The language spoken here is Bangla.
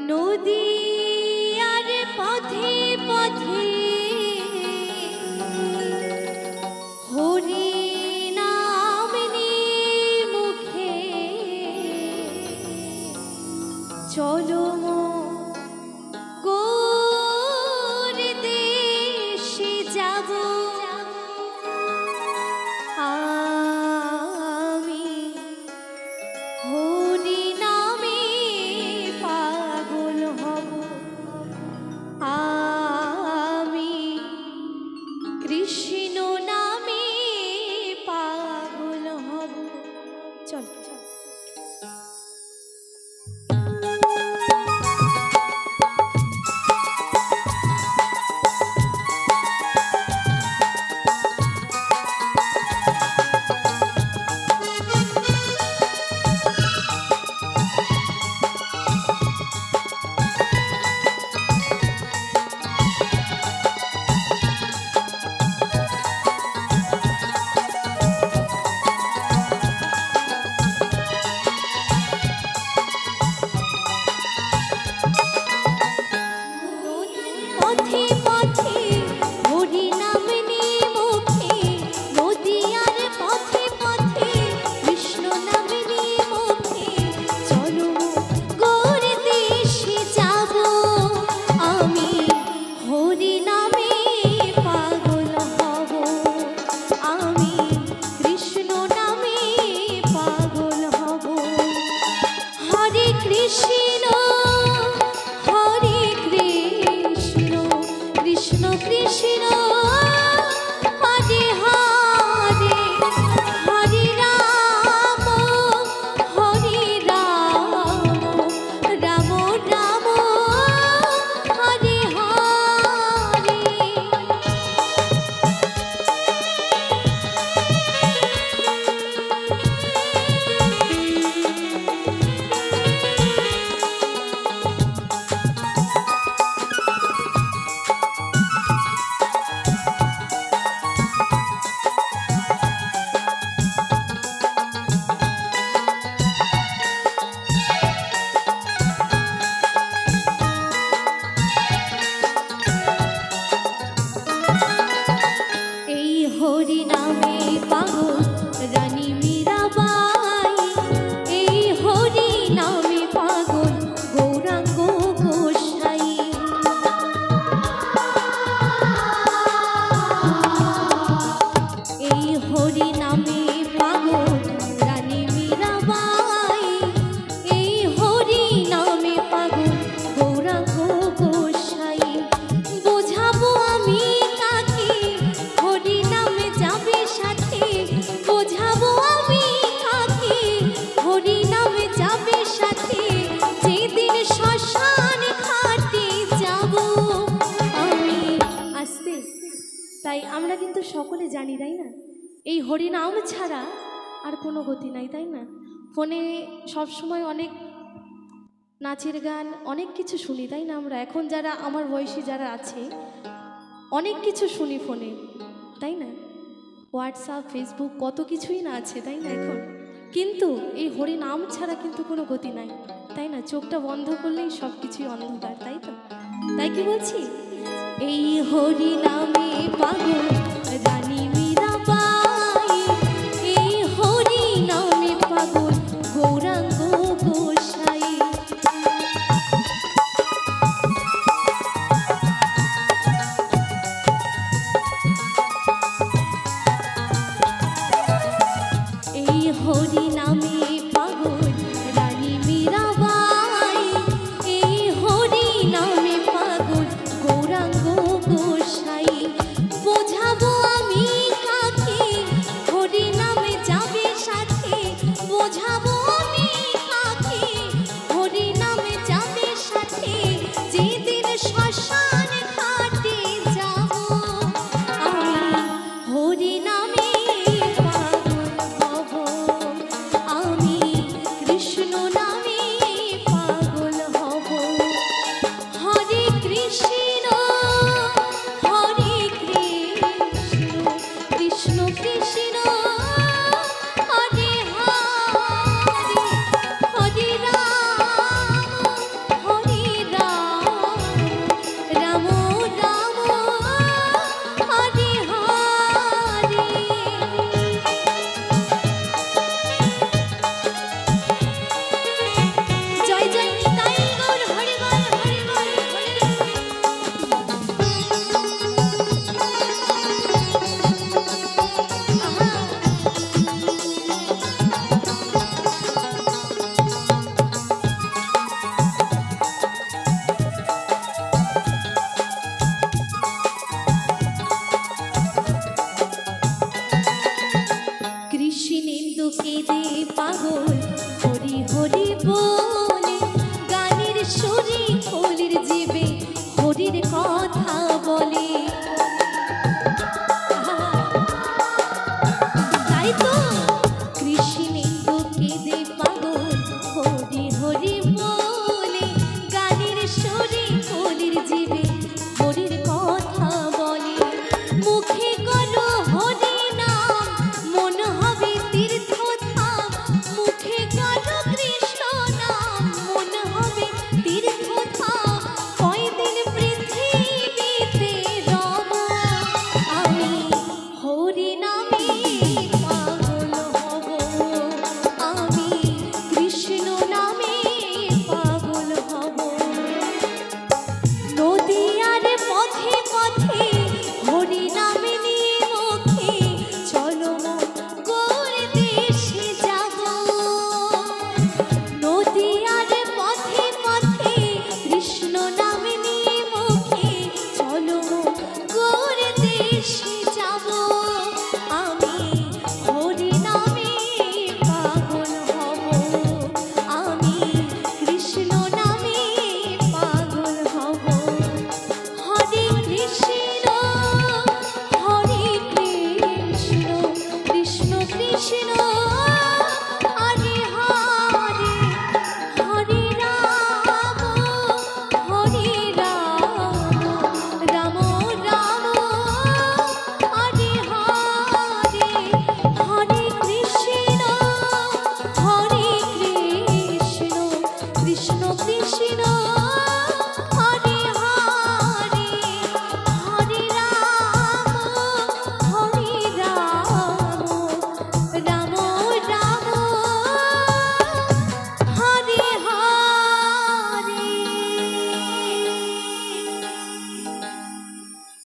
নদী আর পথে পথে হরি নাম মুখে চলো গোর দেশে যাব আমি হরি নামে পাগল হব আমি কৃষ্ণ নামে পাগল হব চল আমরা কিন্তু সকলে জানি তাই না এই হরি নাম ছাড়া আর কোনো গতি নাই তাই না ফোনে সব সময় অনেক নাচের গান অনেক কিছু শুনি তাই না আমরা এখন যারা আমার বয়সী যারা আছে অনেক কিছু শুনি ফোনে তাই না হোয়াটসঅ্যাপ ফেসবুক কত কিছুই না আছে তাই না এখন কিন্তু এই হরি নাম ছাড়া কিন্তু কোনো গতি নাই তাই না চোখটা বন্ধ করলেই সব কিছুই অন্ধকার তাই তো তাই কি বলছি এই হরি নামে পাগল রানী মীরাবাই এই হরি নামে পাগল গৌরাঙ্গ গোসাই এই হরি নামে পাগল রানী মীরাবাই এই হরি নামে পাগল গৌরাঙ্গ গোসাই বোঝাবো সুর